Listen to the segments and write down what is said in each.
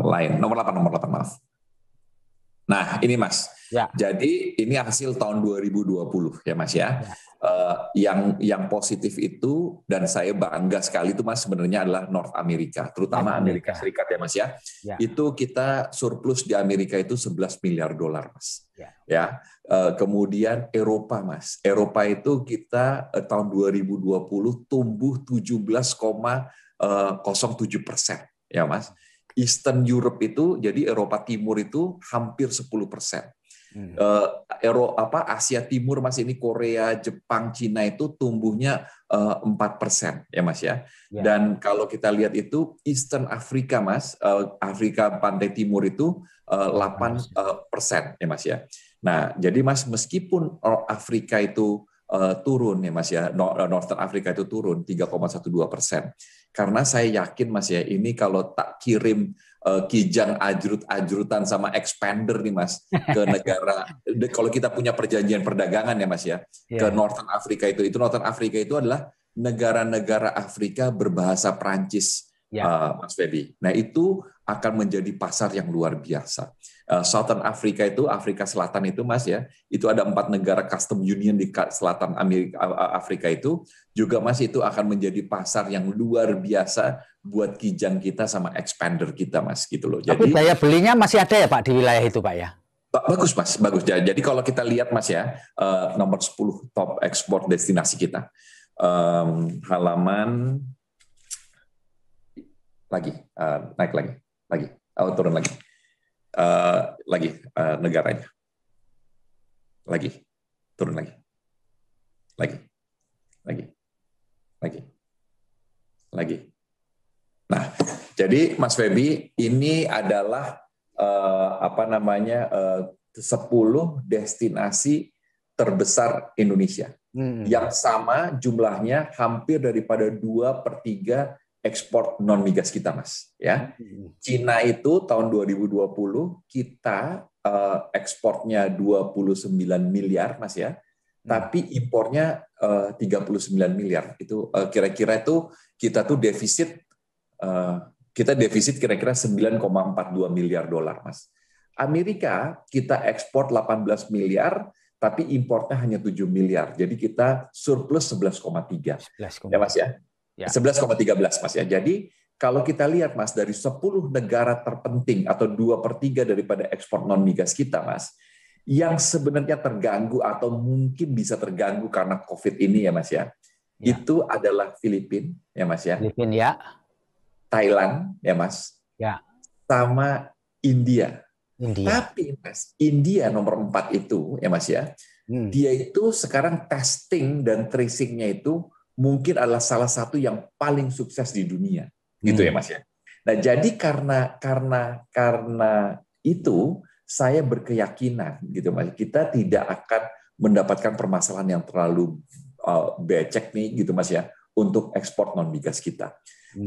lain. Nomor 8 maaf. Nah, ini Mas. Ya. Jadi ini hasil tahun 2020 ya Mas ya. Yang positif itu dan saya bangga sekali itu Mas sebenarnya adalah North America, terutama Amerika Serikat ya Mas ya. Itu kita surplus di Amerika itu 11 miliar dolar Mas. Ya. Kemudian Eropa Mas. Eropa itu kita tahun 2020 tumbuh 17,07% ya Mas. Eastern Europe itu, jadi Eropa Timur itu hampir 10%. Asia Timur Mas ini Korea, Jepang, Cina itu tumbuhnya 4% ya Mas ya. Dan kalau kita lihat itu Eastern Africa Mas, Afrika Pantai Timur itu 8% ya Mas ya. Nah, jadi Mas meskipun Afrika itu turun ya Mas ya, Northern Africa itu turun 3,12%. Karena saya yakin Mas ya, ini kalau tak kirim kijang ajrut-ajrutan sama expander nih Mas ke negara, kalau kita punya perjanjian perdagangan ya Mas ya, ke Northern Africa itu Northern Africa itu adalah negara-negara Afrika berbahasa Prancis, Mas Feby. Nah itu akan menjadi pasar yang luar biasa. Southern Africa itu, Afrika Selatan itu Mas ya, itu ada 4 negara custom union di selatan Afrika itu, juga Mas itu akan menjadi pasar yang luar biasa buat kijang kita sama expander kita Mas gitu loh. Tapi daya belinya masih ada ya Pak di wilayah itu Pak ya? Bagus Mas, bagus. Jadi kalau kita lihat Mas ya, nomor 10 top ekspor destinasi kita. Halaman lagi, naik lagi, turun lagi. Negaranya lagi turun lagi. Nah, jadi Mas Feby ini adalah 10 destinasi terbesar Indonesia yang sama jumlahnya hampir daripada 2/3 ekspor non migas kita Mas ya. Cina itu tahun 2020 kita ekspornya 29 miliar Mas ya. Tapi impornya 39 miliar. Itu kira-kira itu kita tuh defisit kira-kira 9,42 miliar dolar Mas. Amerika kita ekspor 18 miliar tapi impornya hanya 7 miliar. Jadi kita surplus 11,3. Ya Mas ya. 11,13 Mas ya. Jadi kalau kita lihat Mas dari 10 negara terpenting atau 2/3 daripada ekspor non migas kita Mas, yang sebenarnya terganggu atau mungkin bisa terganggu karena COVID ini ya Mas ya, itu adalah Filipina ya Mas ya, Thailand ya Mas, sama India. Tapi Mas, India nomor 4 itu ya Mas ya, dia itu sekarang testing dan tracingnya itu mungkin adalah salah satu yang paling sukses di dunia, gitu ya Mas ya. Nah jadi karena itu saya berkeyakinan gitu Mas, kita tidak akan mendapatkan permasalahan yang terlalu becek nih gitu Mas ya untuk ekspor non migas kita.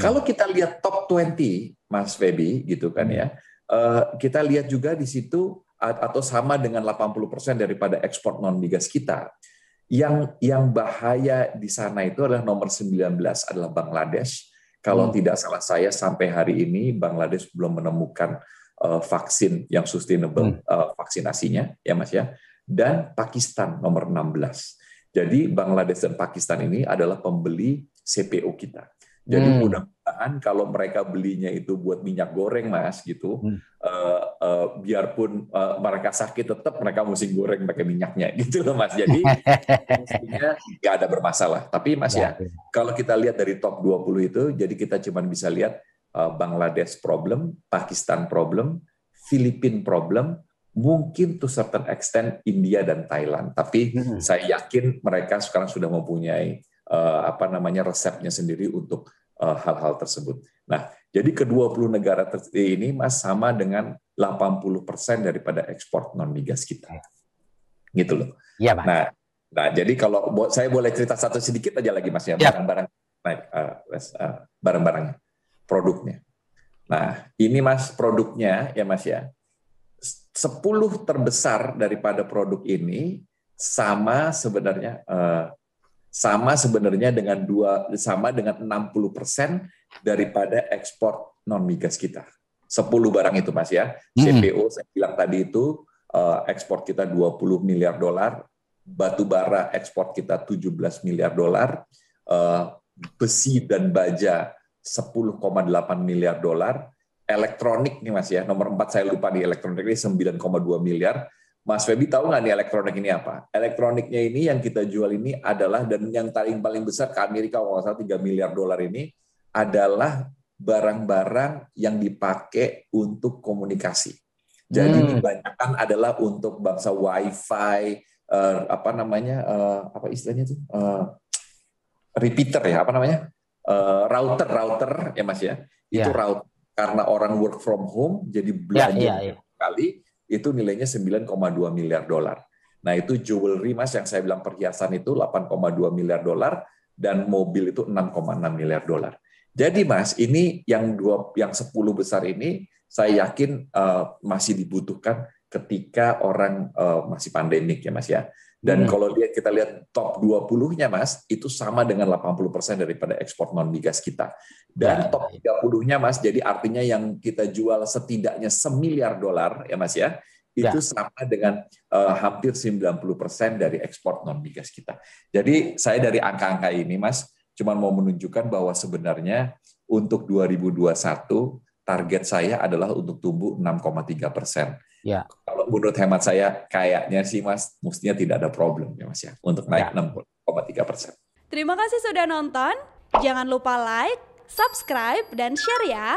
Kalau kita lihat top 20 Mas Feby gitu kan ya, kita lihat juga di situ atau sama dengan 80% daripada ekspor non migas kita. Yang bahaya di sana itu adalah nomor 19 adalah Bangladesh. Kalau tidak salah saya sampai hari ini Bangladesh belum menemukan vaksin yang sustainable vaksinasinya ya Mas ya. Dan Pakistan nomor 16. Jadi Bangladesh dan Pakistan ini adalah pembeli CPO kita. Jadi mudah-mudahan kalau mereka belinya itu buat minyak goreng Mas gitu, biarpun mereka sakit tetap mereka mesti goreng pakai minyaknya gitu loh Mas. Jadi mestinya nggak ada bermasalah. Tapi Mas ya, kalau kita lihat dari top 20 itu, jadi kita cuma bisa lihat Bangladesh problem, Pakistan problem, Filipina problem, mungkin to certain extent India dan Thailand. Tapi saya yakin mereka sekarang sudah mempunyai resepnya sendiri untuk hal-hal tersebut. Nah, jadi ke-20 negara ini Mas sama dengan 80% daripada ekspor non migas kita. Gitu loh. Iya, Pak. Nah, jadi kalau saya boleh cerita satu sedikit aja lagi Mas ya, barang-barangnya, produknya. Nah, ini Mas produknya ya Mas ya. 10 terbesar daripada produk ini sama sebenarnya dengan 60% daripada ekspor non migas kita. 10 barang itu Mas ya. CPO saya bilang tadi itu ekspor kita 20 miliar dolar, batu bara ekspor kita 17 miliar dolar, besi dan baja 10,8 miliar dolar, elektronik nih Mas ya, nomor 4 saya lupa, di elektronik ini 9,2 miliar. Mas Feby tahu nggak nih elektronik ini apa? Elektroniknya ini yang kita jual ini adalah, dan yang paling besar ke Amerika, kalau nggak salah 3 miliar dolar ini, adalah barang-barang yang dipakai untuk komunikasi. Jadi dibanyakan adalah untuk bangsa Wi-Fi, apa istilahnya itu, repeater ya, router ya Mas ya. Itu router karena orang work from home, jadi belanja kali itu nilainya 9,2 miliar dolar. Nah itu jewelry Mas, yang saya bilang perhiasan itu 8,2 miliar dolar, dan mobil itu 6,6 miliar dolar. Jadi Mas, ini yang 10 besar ini saya yakin masih dibutuhkan ketika orang masih pandemik ya Mas ya. Dan kalau kita lihat top 20-nya Mas, itu sama dengan 80% daripada ekspor non-migas kita. Dan top 30-nya Mas, jadi artinya yang kita jual setidaknya $1 miliar ya Mas ya, itu sama dengan hampir 90% dari ekspor non-migas kita. Jadi saya dari angka-angka ini Mas, cuma mau menunjukkan bahwa sebenarnya untuk 2021 target saya adalah untuk tumbuh 6,3%. Ya. Kalau menurut hemat saya, kayaknya sih Mas, mestinya tidak ada problem ya Mas ya, untuk naik 6,3%. Terima kasih sudah nonton. Jangan lupa like, subscribe, dan share ya.